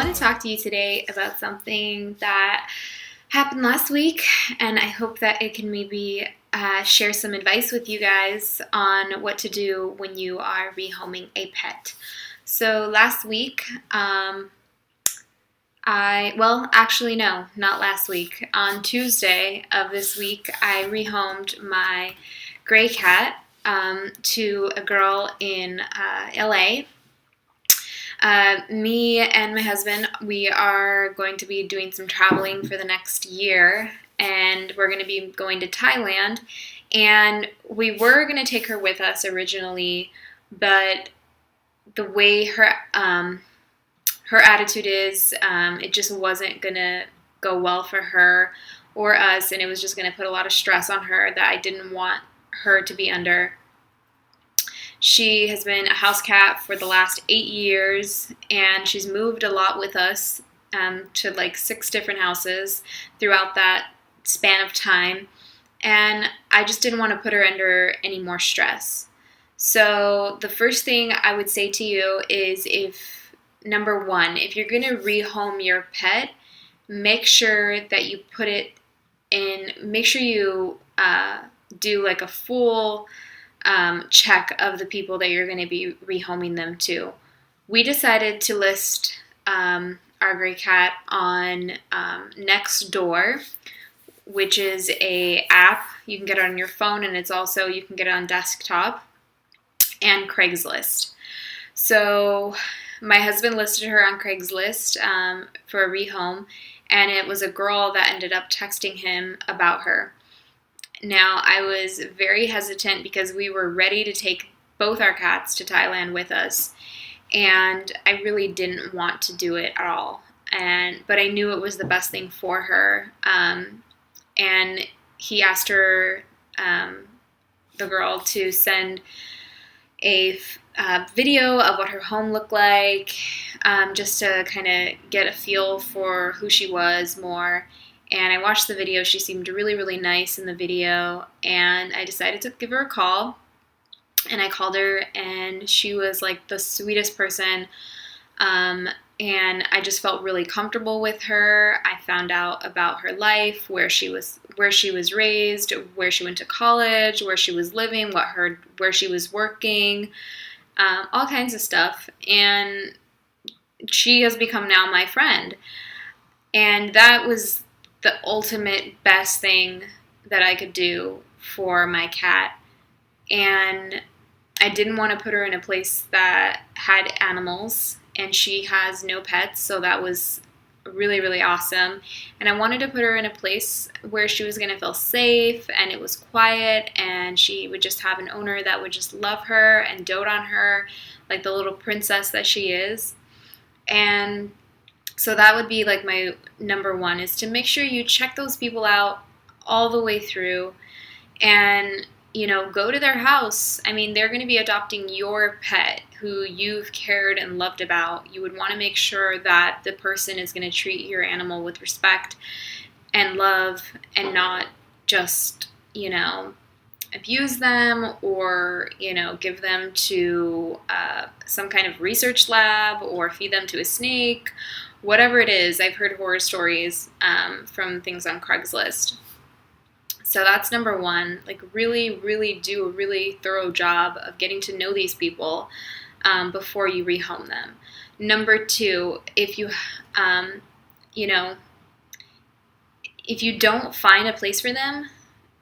want to talk to you today about something that happened last week, and I hope that it can maybe share some advice with you guys on what to do when you are rehoming a pet. So last week, actually, no, not last week. On Tuesday of this week, I rehomed my gray cat to a girl in LA. Me and my husband, we are going to be doing some traveling for the next year, and we're going to be going to Thailand. And we were going to take her with us originally, but the way her attitude is, it just wasn't going to go well for her or us, and it was just going to put a lot of stress on her that I didn't want her to be under. She has been a house cat for the last 8 years, and she's moved a lot with us to like 6 different houses throughout that span of time, and I just didn't want to put her under any more stress. So the first thing I would say to you is number one, if you're going to rehome your pet, make sure that you put it in, make sure you do like a full check of the people that you're going to be rehoming them to. We decided to list our gray cat on Nextdoor, which is a app. You can get it on your phone, and you can get it on desktop, and Craigslist. So my husband listed her on Craigslist for a rehome, and it was a girl that ended up texting him about her. Now, I was very hesitant because we were ready to take both our cats to Thailand with us, and I really didn't want to do it at all. But I knew it was the best thing for her. And he asked her, the girl, to send a video of what her home looked like, just to kind of get a feel for who she was more. And I watched the video. She seemed really, really nice in the video, and I decided to give her a call. And I called her, and she was like the sweetest person, and I just felt really comfortable with her. I found out about her life, where she was raised, where she went to college, where she was living, where she was working, all kinds of stuff. And she has become now my friend, and that was the ultimate best thing that I could do for my cat. And I didn't want to put her in a place that had animals, and she has no pets, so that was really, really awesome. And I wanted to put her in a place where she was going to feel safe, and it was quiet, and she would just have an owner that would just love her and dote on her like the little princess that she is. And so that would be like my number one, is to make sure you check those people out all the way through, and, go to their house. I mean, they're going to be adopting your pet who you've cared and loved about. You would want to make sure that the person is going to treat your animal with respect and love, and not just, abuse them or, give them to some kind of research lab or feed them to a snake. Whatever it is, I've heard horror stories from things on Craigslist. So that's number one. Like, really, really do a really thorough job of getting to know these people before you rehome them. Number two, if you don't find a place for them,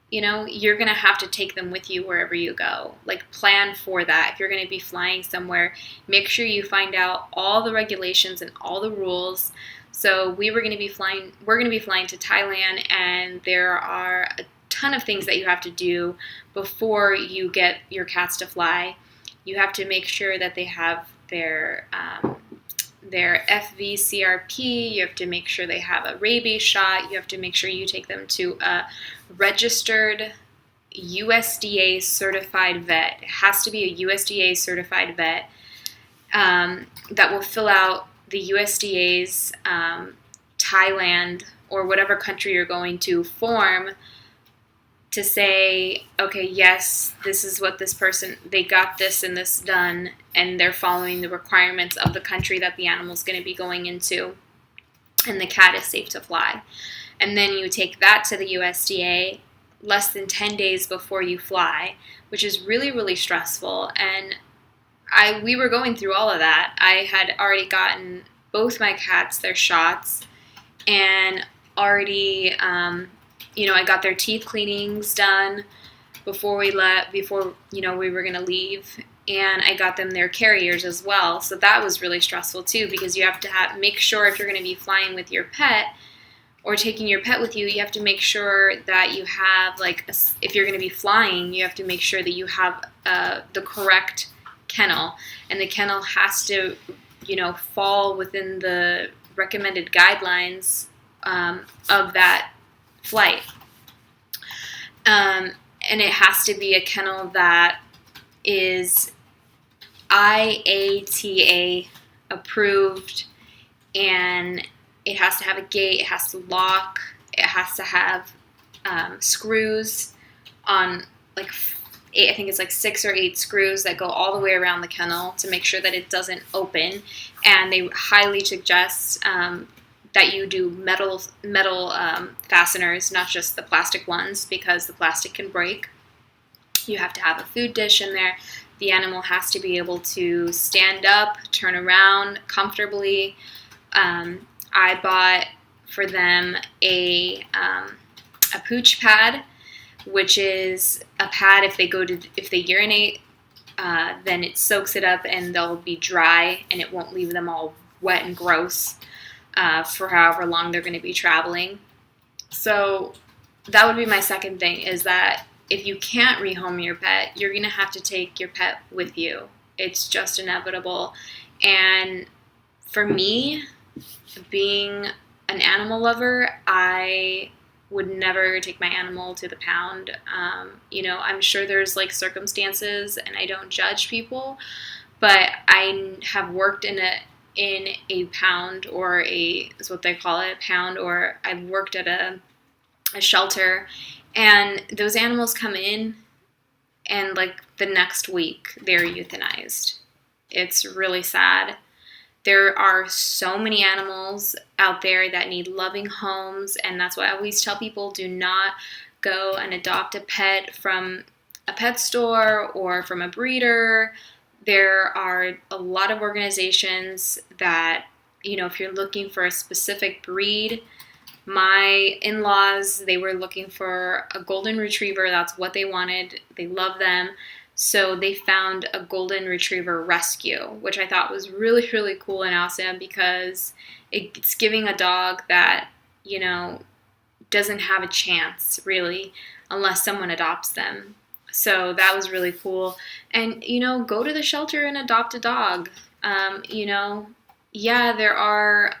you're going to have to take them with you wherever you go. Like, plan for that. If you're going to be flying somewhere, make sure you find out all the regulations and all the rules. So we're going to be flying to Thailand, and there are a ton of things that you have to do before you get your cats to fly. You have to make sure that they have their FVCRP. You have to make sure they have a rabies shot. You have to make sure you take them to a registered USDA certified vet. It has to be a USDA certified vet that will fill out the USDA's Thailand or whatever country you're going to form to say, okay, yes, this is what this person, they got this and this done, and they're following the requirements of the country that the animal's going to be going into, and the cat is safe to fly. And then you take that to the USDA less than 10 days before you fly, which is really, really stressful. And we were going through all of that. I had already gotten both my cats their shots, and already, I got their teeth cleanings done before we were going to leave. And I got them their carriers as well. So that was really stressful too, because you have to make sure if you're going to be flying with your pet or taking your pet with you, you have to make sure that you have, if you're going to be flying, you have to make sure that you have the correct kennel. And the kennel has to, fall within the recommended guidelines of that flight. And it has to be a kennel that is IATA approved, and it has to have a gate, it has to lock, it has to have screws on, I think it's 6 or 8 screws that go all the way around the kennel to make sure that it doesn't open. And they highly suggest that you do metal fasteners, not just the plastic ones, because the plastic can break. You have to have a food dish in there. The animal has to be able to stand up, turn around comfortably. I bought for them a pooch pad, which is a pad if they urinate, then it soaks it up and they'll be dry and it won't leave them all wet and gross for however long they're going to be traveling. So that would be my second thing, is that if you can't rehome your pet, you're going to have to take your pet with you. It's just inevitable. And for me, being an animal lover, I would never take my animal to the pound. I'm sure there's circumstances, and I don't judge people, but I have worked in a pound, or is what they call it, a pound, or I've worked at a shelter, and those animals come in, and the next week they're euthanized. It's really sad. There are so many animals out there that need loving homes, and that's why I always tell people, do not go and adopt a pet from a pet store or from a breeder. There are a lot of organizations that, if you're looking for a specific breed, my in-laws, they were looking for a golden retriever. That's what they wanted. They love them. So they found a golden retriever rescue, which I thought was really, really cool and awesome, because it's giving a dog that, doesn't have a chance really unless someone adopts them. So that was really cool. And, go to the shelter and adopt a dog. There are,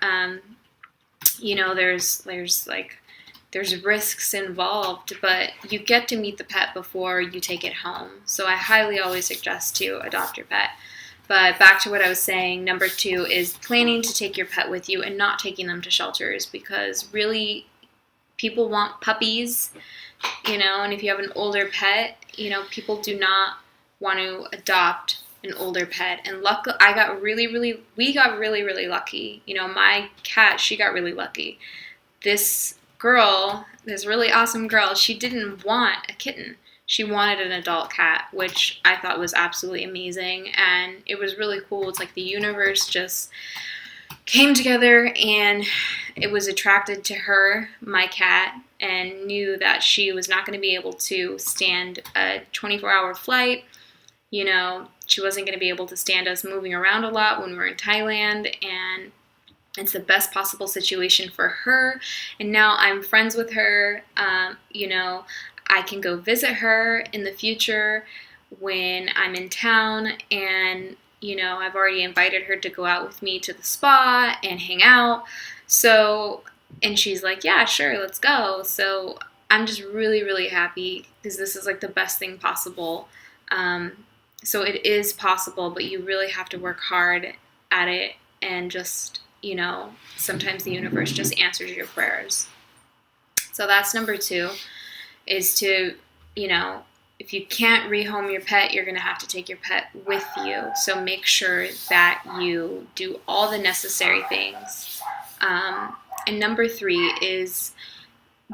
there's risks involved, but you get to meet the pet before you take it home. So I highly always suggest to adopt your pet. But back to what I was saying, number 2 is planning to take your pet with you and not taking them to shelters, because really people want puppies, and if you have an older pet, people do not want to adopt an older pet. And we got really, really lucky. My cat, she got really lucky. This really awesome girl, she didn't want a kitten. She wanted an adult cat, which I thought was absolutely amazing. And it was really cool. It's like the universe just came together and it was attracted to her, my cat, and knew that she was not going to be able to stand a 24-hour flight. She wasn't going to be able to stand us moving around a lot when we were in Thailand, and it's the best possible situation for her. And now I'm friends with her. I can go visit her in the future when I'm in town, and I've already invited her to go out with me to the spa and hang out. So, and she's like, yeah, sure, let's go. So I'm just really, really happy, because this is the best thing possible. So it is possible, but you really have to work hard at it, and just, sometimes the universe just answers your prayers. So that's number 2, is to you know, if you can't rehome your pet, you're going to have to take your pet with you. So make sure that you do all the necessary things. And number 3 is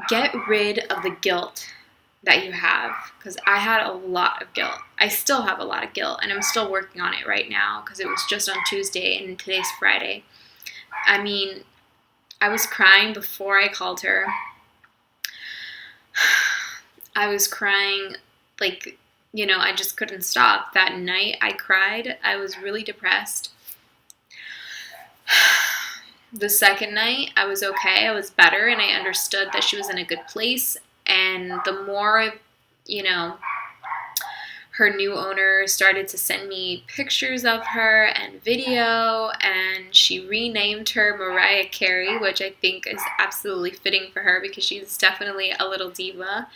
get rid of the guilt that you have, because I had a lot of guilt. I still have a lot of guilt, and I'm still working on it right now because it was just on Tuesday and today's Friday. I mean, I was crying before I called her. I was crying like, I just couldn't stop. That night I cried. I was really depressed. The second night I was okay. I was better, and I understood that she was in a good place. And the more, her new owner started to send me pictures of her and video, and she renamed her Mariah Carey, which I think is absolutely fitting for her because she's definitely a little diva.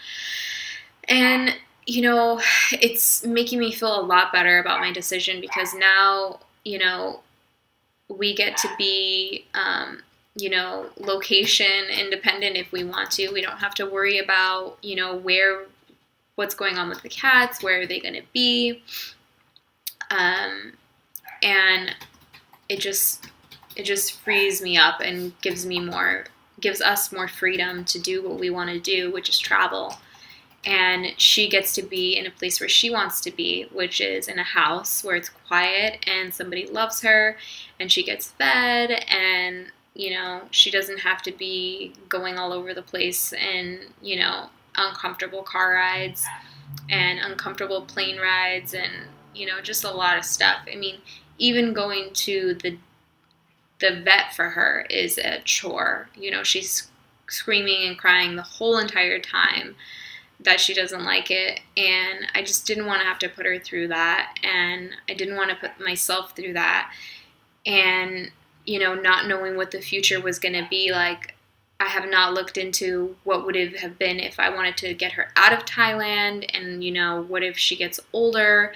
And, it's making me feel a lot better about my decision because now, we get to be, location independent if we want to. We don't have to worry about, what's going on with the cats, where are they going to be, and it just frees me up and gives us more freedom to do what we want to do, which is travel. And she gets to be in a place where she wants to be, which is in a house where it's quiet and somebody loves her and she gets fed, and she doesn't have to be going all over the place and uncomfortable car rides and uncomfortable plane rides and just a lot of stuff. I mean, even going to the vet for her is a chore. She's screaming and crying the whole entire time that she doesn't like it, and I just didn't want to have to put her through that, and I didn't want to put myself through that, and not knowing what the future was going to be like. I have not looked into what would it have been if I wanted to get her out of Thailand, and what if she gets older,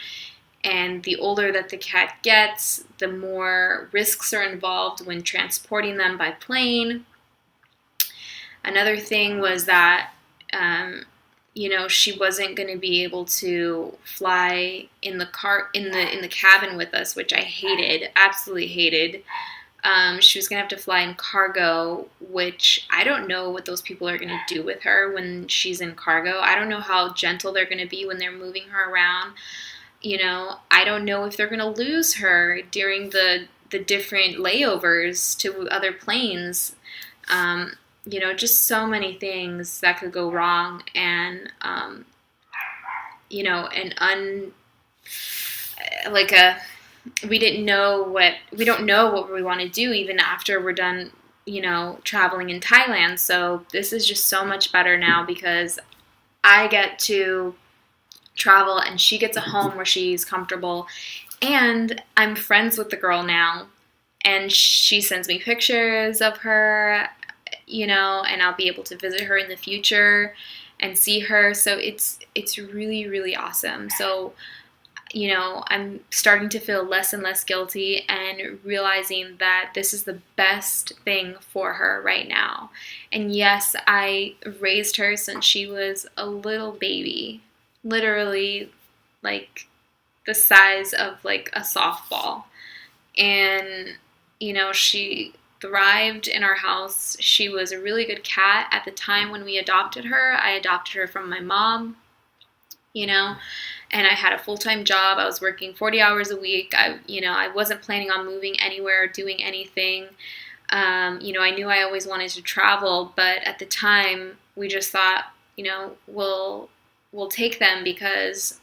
and the older that the cat gets, the more risks are involved when transporting them by plane. Another thing was that she wasn't going to be able to fly in the cabin with us, which I hated, absolutely hated. She was going to have to fly in cargo, which I don't know what those people are going to do with her when she's in cargo. I don't know how gentle they're going to be when they're moving her around. I don't know if they're going to lose her during the different layovers to other planes. Just so many things that could go wrong, and we don't know what we want to do even after we're done, traveling in Thailand. So this is just so much better now because I get to travel and she gets a home where she's comfortable, and I'm friends with the girl now, and she sends me pictures of her, and I'll be able to visit her in the future and see her. So it's really, really awesome. So, I'm starting to feel less and less guilty and realizing that this is the best thing for her right now. And yes, I raised her since she was a little baby, literally like the size of like a softball. And, she thrived in our house. She was a really good cat. At the time when we adopted her, I adopted her from my mom, and I had a full-time job. I was working 40 hours a week. I wasn't planning on moving anywhere or doing anything. I knew I always wanted to travel, but at the time we just thought, we'll take them because,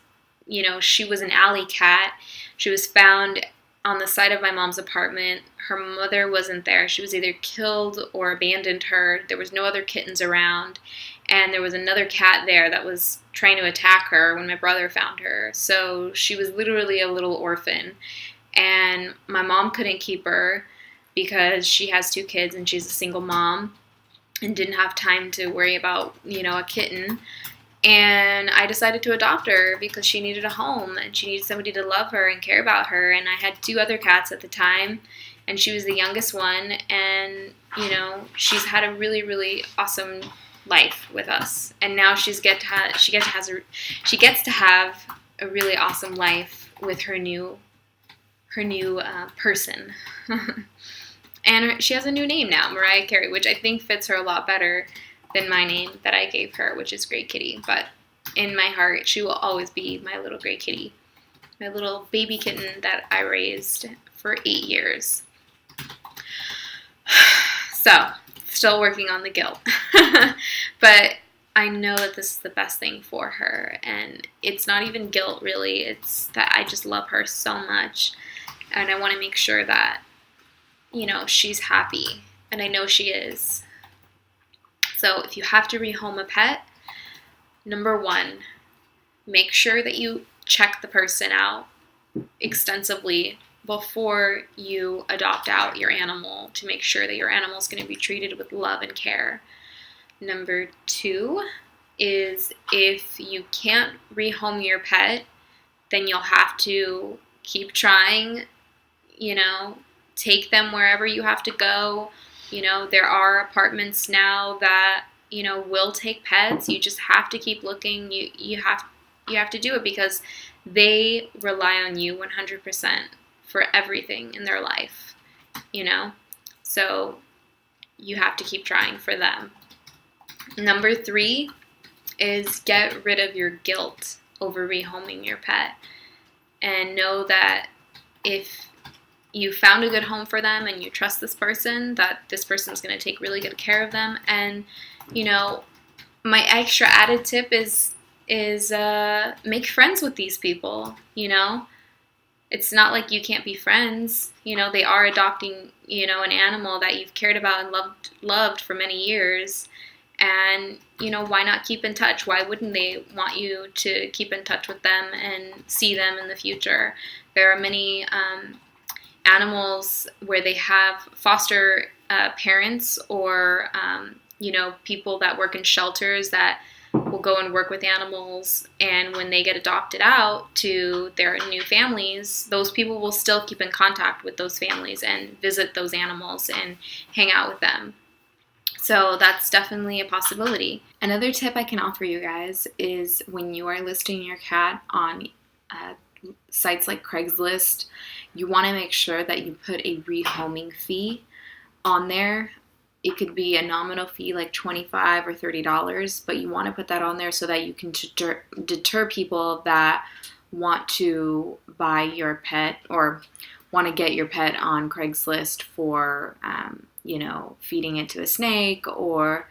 she was an alley cat. She was found on the side of my mom's apartment. Her mother wasn't there. She was either killed or abandoned her. There was no other kittens around. And there was another cat there that was trying to attack her when my brother found her. So she was literally a little orphan. And my mom couldn't keep her because she has 2 kids and she's a single mom and didn't have time to worry about, a kitten. And I decided to adopt her because she needed a home and she needed somebody to love her and care about her. And I had 2 other cats at the time, and she was the youngest one. And, she's had a really, really awesome life with us, and now she gets to have a really awesome life with her new person. And she has a new name now, Mariah Carey, which I think fits her a lot better than my name that I gave her, which is Gray Kitty. But in my heart, she will always be my little gray kitty, my little baby kitten that I raised for 8 years. So, still working on the guilt. But I know that this is the best thing for her. And it's not even guilt, really. It's that I just love her so much. And I want to make sure that, she's happy. And I know she is. So if you have to rehome a pet, number 1, make sure that you check the person out extensively before you adopt out your animal to make sure that your animal is going to be treated with love and care. Number 2 is if you can't rehome your pet, then you'll have to keep trying, take them wherever you have to go. There are apartments now that, will take pets. You just have to keep looking. You have to do it because they rely on you 100% for everything in their life, So you have to keep trying for them. Number 3 is get rid of your guilt over rehoming your pet. And know that if you found a good home for them and you trust this person, that this person's going to take really good care of them. And, my extra added tip is make friends with these people, It's not like you can't be friends. They are adopting, an animal that you've cared about and loved for many years. And, why not keep in touch? Why wouldn't they want you to keep in touch with them and see them in the future? There are many animals where they have foster parents or, people that work in shelters that will go and work with animals. And when they get adopted out to their new families, those people will still keep in contact with those families and visit those animals and hang out with them. So that's definitely a possibility. Another tip I can offer you guys is when you are listing your cat on sites like Craigslist, you want to make sure that you put a rehoming fee on there. It could be a nominal fee like $25 or $30, but you want to put that on there so that you can deter people that want to buy your pet or want to get your pet on Craigslist for, feeding it to a snake or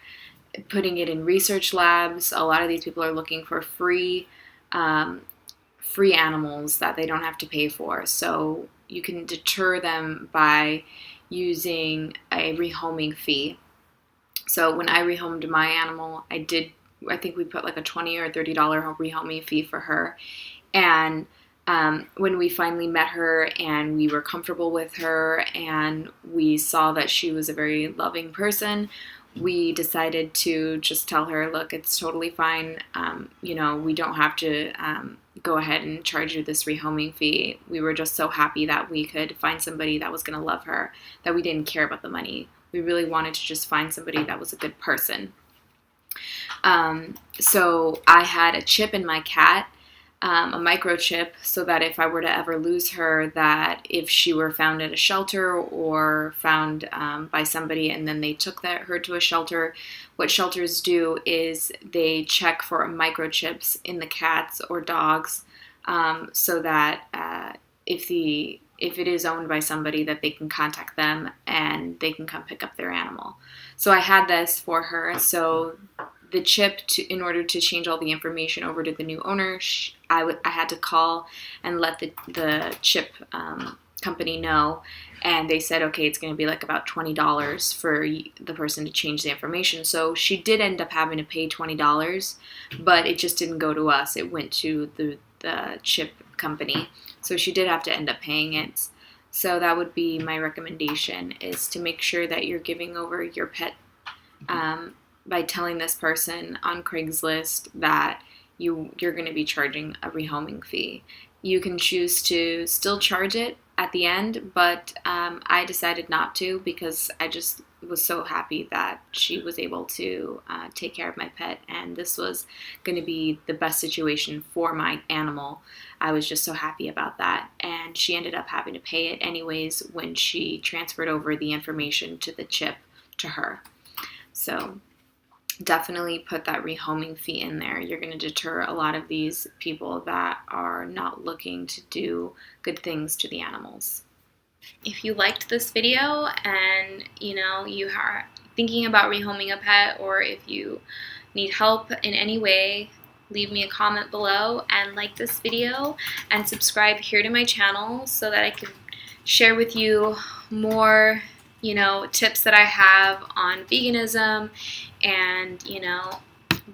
putting it in research labs. A lot of these people are looking for free animals that they don't have to pay for. So you can deter them by using a rehoming fee. So when I rehomed my animal, I think we put like a $20 or $30 rehoming fee for her. And when we finally met her and we were comfortable with her and we saw that she was a very loving person, we decided to just tell her, look, it's totally fine. We don't have to go ahead and charge you this rehoming fee. We were just so happy that we could find somebody that was going to love her, that we didn't care about the money. We really wanted to just find somebody that was a good person. So I had a chip in my cat, a microchip, so that if I were to ever lose her, that if she were found at a shelter or found by somebody and then they took her to a shelter, what shelters do is they check for microchips in the cats or dogs, so that if it is owned by somebody, that they can contact them and they can come pick up their animal. So I had this for her. So the chip, in order to change all the information over to the new owner, I had to call and let the chip company know, and they said, okay, it's going to be like about $20 for the person to change the information. So she did end up having to pay $20, but it just didn't go to us. It went to the chip company. So she did have to end up paying it. So that would be my recommendation, is to make sure that you're giving over your pet by telling this person on Craigslist that you're going to be charging a rehoming fee. You can choose to still charge it at the end, but I decided not to because I just was so happy that she was able to take care of my pet, and this was going to be the best situation for my animal. I was just so happy about that, and she ended up having to pay it anyways when she transferred over the information to the chip to her. So definitely put that rehoming fee in there. You're going to deter a lot of these people that are not looking to do good things to the animals. If you liked this video and you are thinking about rehoming a pet, or if you need help in any way, leave me a comment below and like this video and subscribe here to my channel so that I can share with you more tips that I have on veganism and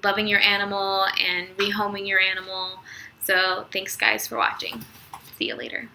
loving your animal and rehoming your animal. So thanks guys for watching. See you later.